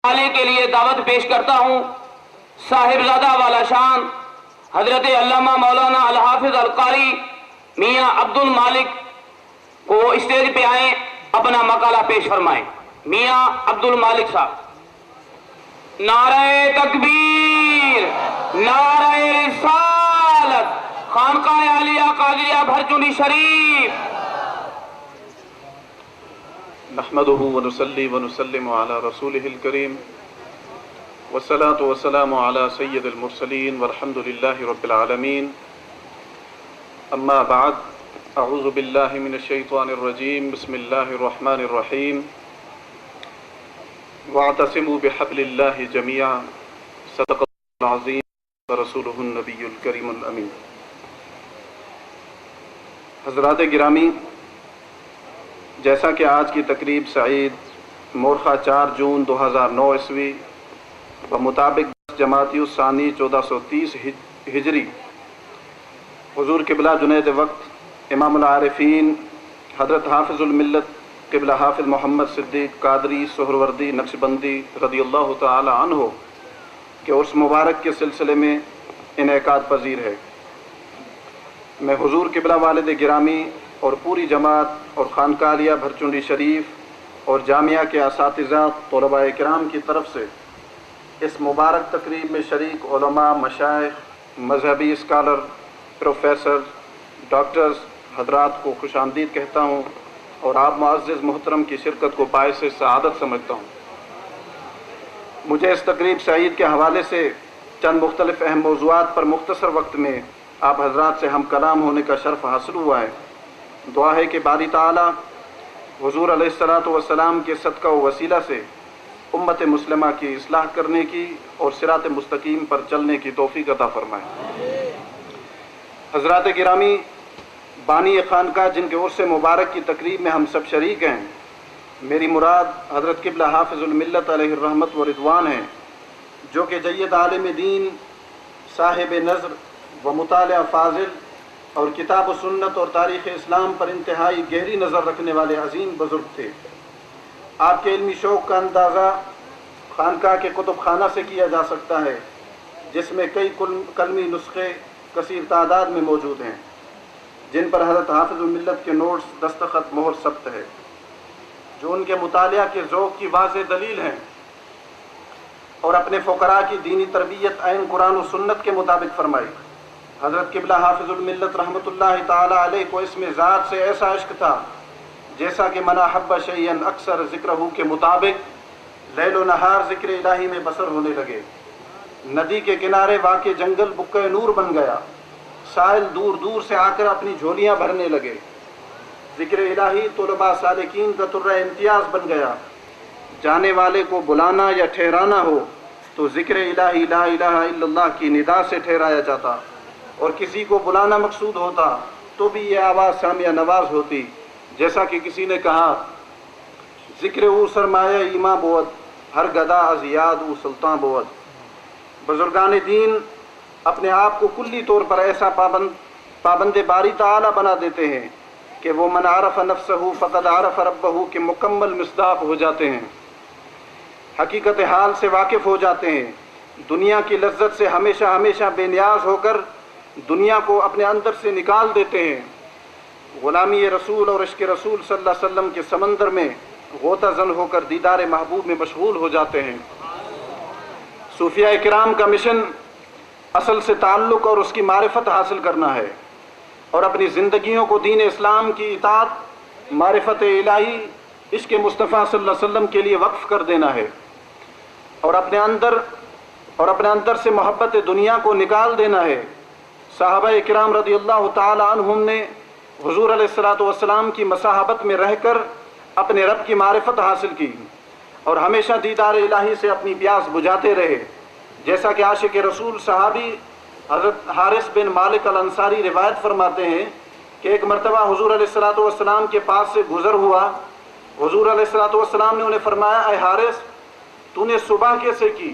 والے کے لیے دعوت پیش کرتا ہوں صاحبزادہ والا شان حضرت علامہ مولانا الحافظ القاری میاں عبد المالک کو اسٹیج پہ آئیں، اپنا مقالہ پیش فرمائیں۔ میاں عبد المالک صاحب۔ نعرہ تکبیر، نعرہ رسالت، خانقاہ عالیہ قادریہ بھرچنڈی شریف۔ نحمده ونصلي ونسلم على رسوله الكريم والصلاة والسلام على سيد المرسلين والحمد لله رب العالمين. أما بعد، أعوذ بالله من الشيطان الرجيم. بسم الله الرحمن الرحيم. واعتصموا بحبل الله جميعا. صدق الله العظيم ورسوله النبي الكريم الأمين. حضرات گرامی، جیسا کہ آج کی تقریب سعید مورخہ 4 جون 2009 عیسوی بمطابق جمادی الثانی 1430 ہجری حضور قبلہ جنید وقت امام العارفین حضرت حافظ الملت قبلہ حافظ محمد صدیق قادری سہروردی نقشبندی رضی اللہ تعالی عنہ کے عرس مبارک کے سلسلے میں انعقاد پذیر ہے۔ میں حضور قبلہ والد گرامی اور پوری جماعت اور خانقاہ عالیہ بھرچنڈی شریف اور جامعہ کے اساتذہ طلباء کرام کی طرف سے اس مبارک تقریب میں شریک علماء، مشائخ، مذہبی اسکالر، پروفیسر، ڈاکٹرز حضرات کو خوش آمدید کہتا ہوں اور آپ معزز محترم کی شرکت کو باعث سعادت سمجھتا ہوں۔ مجھے اس تقریب سعید کے حوالے سے چند مختلف اہم موضوعات پر مختصر وقت میں آپ حضرات سے ہم کلام ہونے کا شرف حاصل ہوا ہے۔ دعا ہے کہ باری تعالیٰ حضور علیہ الصلاۃ والسلام کے صدقہ و وسیلہ سے امت مسلمہ کی اصلاح کرنے کی اور صراط مستقیم پر چلنے کی توفیق عطا فرمائے۔ حضرات گرامی، بانی خانقاہ جن کے عرس مبارک کی تقریب میں ہم سب شریک ہیں، میری مراد حضرت قبلہ حافظ الملت علیہ الرحمت و رضوان ہیں، جو کہ جید عالم دین، صاحب نظر و مطالعہ فاضل اور کتاب و سنت اور تاریخ اسلام پر انتہائی گہری نظر رکھنے والے عظیم بزرگ تھے۔ آپ کے علمی شوق کا اندازہ خانقاہ کے کتب خانہ سے کیا جا سکتا ہے، جس میں کئی قلمی نسخے کثیر تعداد میں موجود ہیں، جن پر حضرت حافظ الملت کے نوٹس دستخط مہر ثبت ہے، جو ان کے مطالعہ کے ذوق کی واضح دلیل ہیں اور اپنے فقراء کی دینی تربیت عین قرآن و سنت کے مطابق فرمائی۔ حضرت قبلہ حافظ الملت رحمۃ اللہ تعالی علیہ کو اس میں ذات سے ایسا عشق تھا جیسا کہ من احب شیئا اکثر ذکرہ کے مطابق لیل و نہار ذکر الہی میں بسر ہونے لگے۔ ندی کے کنارے واقع جنگل بقع نور بن گیا، سائل دور دور سے آ کر اپنی جھولیاں بھرنے لگے۔ ذکر الہی طلباء سالکین کا طرہ امتیاز بن گیا۔ جانے والے کو بلانا یا ٹھہرانا ہو تو ذکر الہی لا الہ الا اللہ کی ندا سے ٹھہرایا جاتا، اور کسی کو بلانا مقصود ہوتا تو بھی یہ آواز سامعہ نواز ہوتی، جیسا کہ کسی نے کہا، ذکر او سرمایہ ایماں بود، ہر گدا از یاد او سلطان بود۔ بزرگان دین اپنے آپ کو کلی طور پر ایسا پابند باری تعالی بنا دیتے ہیں کہ وہ من عرف نفسہ فقد عرف ربہ کے مکمل مصداق ہو جاتے ہیں، حقیقت حال سے واقف ہو جاتے ہیں، دنیا کی لذت سے ہمیشہ ہمیشہ بے نیاز ہو کر دنیا کو اپنے اندر سے نکال دیتے ہیں، غلامی رسول اور عشق رسول صلی اللہ علیہ وسلم کے سمندر میں غوطہ زن ہو کر دیدار محبوب میں مشغول ہو جاتے ہیں۔ صوفیاء کرام کا مشن اصل سے تعلق اور اس کی معرفت حاصل کرنا ہے، اور اپنی زندگیوں کو دین اسلام کی اطاعت، معرفت الہی، عشق مصطفیٰ صلی اللہ علیہ وسلم کے لیے وقف کر دینا ہے، اور اپنے اندر سے محبت دنیا کو نکال دینا ہے۔ صحابہ کرام رضی اللہ تعالی عنہم نے حضور علیہ الصلاۃ والسلام کی مصاحبت میں رہ کر اپنے رب کی معرفت حاصل کی اور ہمیشہ دیدار الہی سے اپنی پیاس بجھاتے رہے، جیسا کہ عاشق رسول صحابی حضرت حارث بن مالک الانصاری روایت فرماتے ہیں کہ ایک مرتبہ حضور علیہ الصلاۃ والسلام کے پاس سے گزر ہوا۔ حضور علیہ الصلاۃ والسلام نے انہیں فرمایا، اے حارث، تو نے صبح کیسے کی؟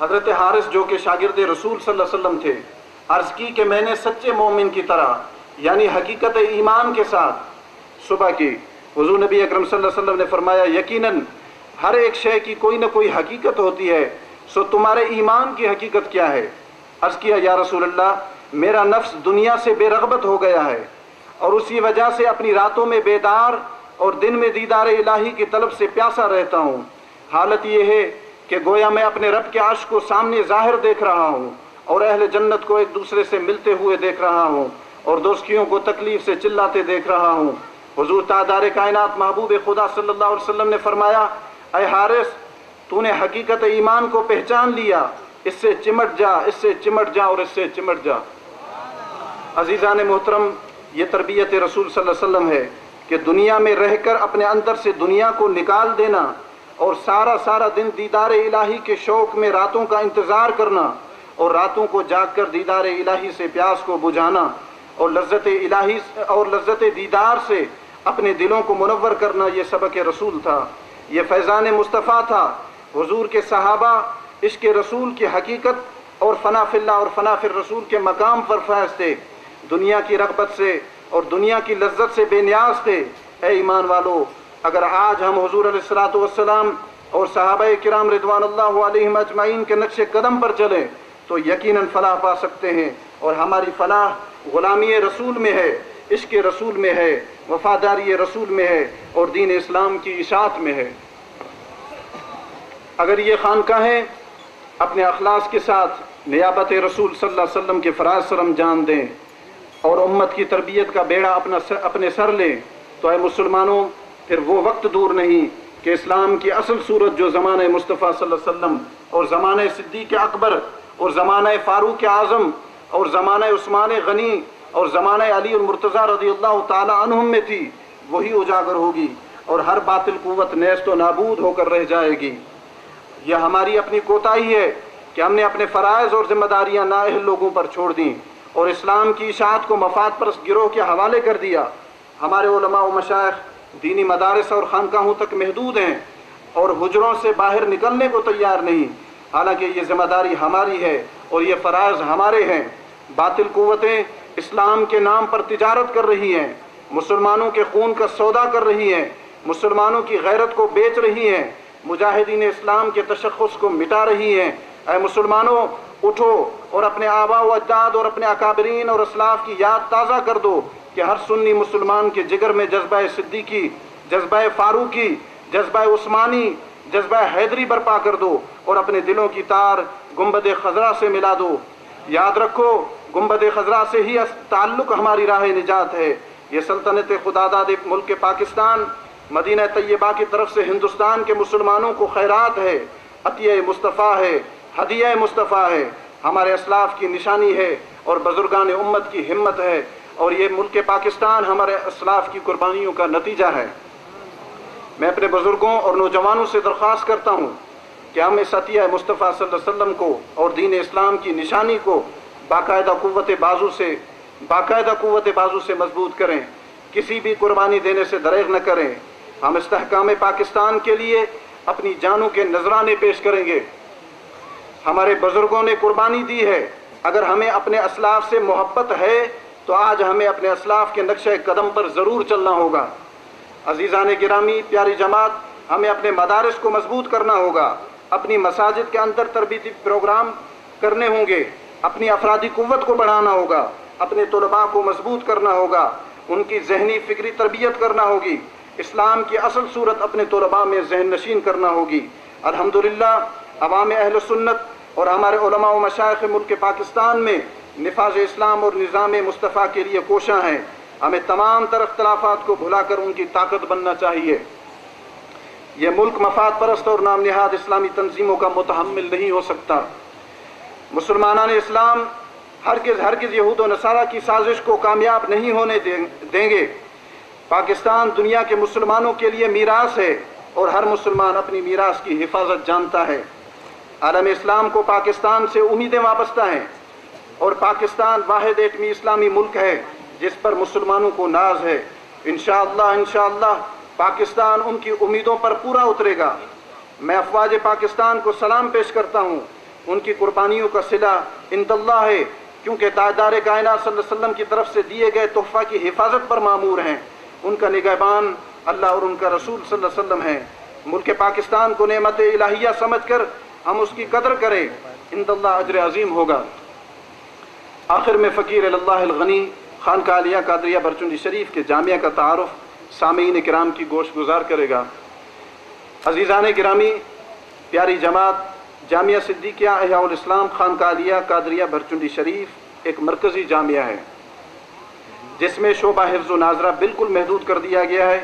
حضرت حارث جو کہ شاگرد رسول صلی اللہ علیہ وسلم تھے، عرض کی کہ میں نے سچے مومن کی طرح یعنی حقیقت ایمان کے ساتھ صبح کی۔ حضور نبی اکرم صلی اللہ علیہ وسلم نے فرمایا، یقیناً ہر ایک شے کی کوئی نہ کوئی حقیقت ہوتی ہے، سو تمہارے ایمان کی حقیقت کیا ہے؟ عرض کیا یا رسول اللہ، میرا نفس دنیا سے بے رغبت ہو گیا ہے اور اسی وجہ سے اپنی راتوں میں بیدار اور دن میں دیدار الہی کی طلب سے پیاسا رہتا ہوں۔ حالت یہ ہے کہ گویا میں اپنے رب کے عرش کو سامنے ظاہر دیکھ رہا ہوں اور اہل جنت کو ایک دوسرے سے ملتے ہوئے دیکھ رہا ہوں اور دوستیوں کو تکلیف سے چلاتے دیکھ رہا ہوں۔ حضور تاجدار کائنات محبوب خدا صلی اللہ علیہ وسلم نے فرمایا، اے حارث، تو نے حقیقت ایمان کو پہچان لیا، اس سے چمٹ جا، اس سے چمٹ جا اور اس سے چمٹ جا۔ عزیزان محترم، یہ تربیت رسول صلی اللہ علیہ وسلم ہے کہ دنیا میں رہ کر اپنے اندر سے دنیا کو نکال دینا اور سارا دن دیدار الہی کے شوق میں راتوں کا انتظار کرنا اور راتوں کو جاگ کر دیدار الہی سے پیاس کو بجھانا اور لذت دیدار سے اپنے دلوں کو منور کرنا، یہ سبق رسول تھا، یہ فیضان مصطفیٰ تھا۔ حضور کے صحابہ عشق رسول کی حقیقت اور فنا فی اللہ اور فنا فی الرسول کے مقام پر فائز تھے، دنیا کی رغبت سے اور دنیا کی لذت سے بے نیاز تھے۔ اے ایمان والو، اگر آج ہم حضور علیہ الصلوۃ والسلام اور صحابہ کرام رضوان اللہ علیہم اجمعین کے نقش قدم پر چلیں تو یقیناً فلاح پا سکتے ہیں، اور ہماری فلاح غلامی رسول میں ہے، عشق رسول میں ہے، وفاداری رسول میں ہے اور دین اسلام کی اشاعت میں ہے۔ اگر یہ خانقاہیں اپنے اخلاص کے ساتھ نیابت رسول صلی اللہ علیہ وسلم کے فرائض سر انجام دیں اور امت کی تربیت کا بیڑا اپنے سر لیں تو اے مسلمانوں، پھر وہ وقت دور نہیں کہ اسلام کی اصل صورت جو زمانہ مصطفیٰ صلی اللہ علیہ وسلم اور زمانہ صدیق اکبر اور زمانہ فاروق اعظم اور زمانہ عثمان غنی اور زمانہ علی المرتضیٰ رضی اللہ تعالی عنہم میں تھی، وہی اجاگر ہوگی اور ہر باطل قوت نیست و نابود ہو کر رہ جائے گی۔ یہ ہماری اپنی کوتاہی ہے کہ ہم نے اپنے فرائض اور ذمہ داریاں نااہل لوگوں پر چھوڑ دیں اور اسلام کی اشاعت کو مفاد پرست گروہ کے حوالے کر دیا۔ ہمارے علماء و مشائخ دینی مدارس اور خانقاہوں تک محدود ہیں اور حجروں سے باہر نکلنے کو تیار نہیں، حالانکہ یہ ذمہ داری ہماری ہے اور یہ فرائض ہمارے ہیں۔ باطل قوتیں اسلام کے نام پر تجارت کر رہی ہیں، مسلمانوں کے خون کا سودا کر رہی ہیں، مسلمانوں کی غیرت کو بیچ رہی ہیں، مجاہدین اسلام کے تشخص کو مٹا رہی ہیں۔ اے مسلمانوں، اٹھو اور اپنے آباء و اجداد اور اپنے اکابرین اور اسلاف کی یاد تازہ کر دو کہ ہر سنی مسلمان کے جگر میں جذبہ صدیقی، جذبہ فاروقی، جذبہ عثمانی، جذبہ حیدری برپا کر دو اور اپنے دلوں کی تار گنبد خضرا سے ملا دو۔ یاد رکھو، گنبد خضرا سے ہی تعلق ہماری راہ نجات ہے۔ یہ سلطنت خداداد ملک پاکستان، مدینہ طیبہ کی طرف سے ہندوستان کے مسلمانوں کو خیرات ہے، عطیہ مصطفیٰ ہے، ہدیہ مصطفیٰ ہے، ہمارے اسلاف کی نشانی ہے اور بزرگان امت کی ہمت ہے، اور یہ ملک پاکستان ہمارے اسلاف کی قربانیوں کا نتیجہ ہے۔ میں اپنے بزرگوں اور نوجوانوں سے درخواست کرتا ہوں کہ ہم اس عطیہ مصطفیٰ صلی اللہ علیہ وسلم کو اور دین اسلام کی نشانی کو باقاعدہ قوت بازو سے مضبوط کریں، کسی بھی قربانی دینے سے دریغ نہ کریں۔ ہم استحکام پاکستان کے لیے اپنی جانوں کے نذرانے پیش کریں گے۔ ہمارے بزرگوں نے قربانی دی ہے، اگر ہمیں اپنے اسلاف سے محبت ہے تو آج ہمیں اپنے اسلاف کے نقشہ قدم پر ضرور چلنا ہوگا۔ عزیزان گرامی، پیاری جماعت، ہمیں اپنے مدارس کو مضبوط کرنا ہوگا، اپنی مساجد کے اندر تربیتی پروگرام کرنے ہوں گے، اپنی افرادی قوت کو بڑھانا ہوگا، اپنے طلباء کو مضبوط کرنا ہوگا، ان کی ذہنی فکری تربیت کرنا ہوگی، اسلام کی اصل صورت اپنے طلباء میں ذہن نشین کرنا ہوگی۔ الحمدللہ عوام اہل سنت اور ہمارے علماء و مشائخ ملک پاکستان میں نفاذ اسلام اور نظام مصطفیٰ کے لیے کوشاں ہیں۔ ہمیں تمام تر اختلافات کو بھلا کر ان کی طاقت بننا چاہیے۔ یہ ملک مفاد پرست اور نام نہاد اسلامی تنظیموں کا متحمل نہیں ہو سکتا۔ مسلمانان اسلام ہرگز یہود و نصارہ کی سازش کو کامیاب نہیں ہونے دیں گے۔ پاکستان دنیا کے مسلمانوں کے لیے میراث ہے اور ہر مسلمان اپنی میراث کی حفاظت جانتا ہے۔ عالم اسلام کو پاکستان سے امیدیں وابستہ ہیں اور پاکستان واحد ایٹمی اسلامی ملک ہے جس پر مسلمانوں کو ناز ہے۔ انشاءاللہ پاکستان ان کی امیدوں پر پورا اترے گا۔ میں افواج پاکستان کو سلام پیش کرتا ہوں، ان کی قربانیوں کا صلہ عند اللہ ہے، کیونکہ تاجدار کائنات صلی اللہ علیہ وسلم کی طرف سے دیے گئے تحفہ کی حفاظت پر مامور ہیں۔ ان کا نگہبان اللہ اور ان کا رسول صلی اللہ علیہ وسلم ہیں۔ ملک پاکستان کو نعمت الہیہ سمجھ کر ہم اس کی قدر کریں، عنداللہ اجر عظیم ہوگا۔ آخر میں فقیر اللہ الغنی خانقاہ عالیہ قادریہ بھرچنڈی شریف کے جامعہ کا تعارف سامعین کرام کی گوش گزار کرے گا۔ عزیزان گرامی، پیاری جماعت، جامعہ صدیقیہ احیاء الاسلام خانقاہ عالیہ قادریہ بھرچنڈی شریف ایک مرکزی جامعہ ہے جس میں شعبہ حفظ و ناظرہ بالکل محدود کر دیا گیا ہے۔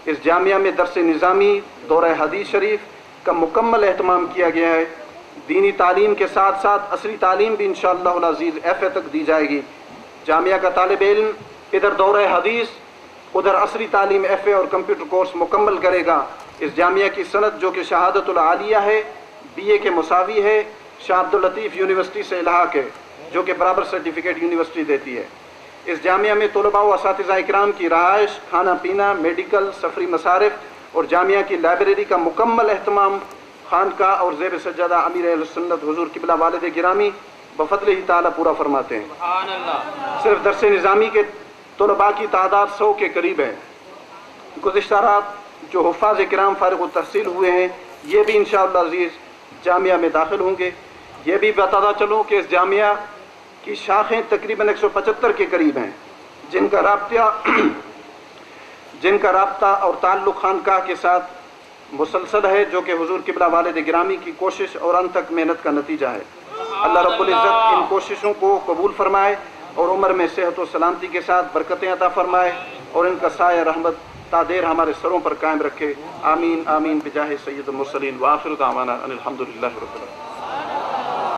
اس جامعہ میں درس نظامی، دورہ حدیث شریف کا مکمل اہتمام کیا گیا ہے۔ دینی تعلیم کے ساتھ ساتھ عصری تعلیم بھی انشاءاللہ العزیز ایف اے تک دی جائے گی۔ جامعہ کا طالب علم ادھر دورہ حدیث، ادھر عصری تعلیم ایف اے اور کمپیوٹر کورس مکمل کرے گا۔ اس جامعہ کی سند جو کہ شہادت العالیہ ہے، بی اے کے مساوی ہے، شاہ عبداللطیف یونیورسٹی سے الحاق ہے جو کہ برابر سرٹیفکیٹ یونیورسٹی دیتی ہے۔ اس جامعہ میں طلباء و اساتذہ اکرام کی رہائش، کھانا پینا، میڈیکل، سفری مصارف اور جامعہ کی لائبریری کا مکمل اہتمام خانقاہ اور زیر سجادہ امیر اہل سنت حضور قبلہ والد گرامی بفضل ہی تعالیٰ پورا فرماتے ہیں۔ صرف درس نظامی کے طلباء کی تعداد 100 کے قریب ہے۔ گزشتہ رات جو حفاظ کرام فارغ التحصیل ہوئے ہیں یہ بھی انشاءاللہ عزیز جامعہ میں داخل ہوں گے۔ یہ بھی بتاتا چلوں کہ اس جامعہ کی شاخیں تقریباً 175 کے قریب ہیں جن کا رابطہ اور تعلق خانقاہ کے ساتھ مسلسل ہے، جو کہ حضور قبلہ والد گرامی کی کوشش اور ان تک محنت کا نتیجہ ہے۔ اللہ رب العزت ان کوششوں کو قبول فرمائے اور عمر میں صحت و سلامتی کے ساتھ برکتیں عطا فرمائے اور ان کا سایہ رحمت تا دیر ہمارے سروں پر قائم رکھے۔ آمین آمین بجاہ سید المرسلین وآخر دعوانا ان الحمدللہ رب العالمین۔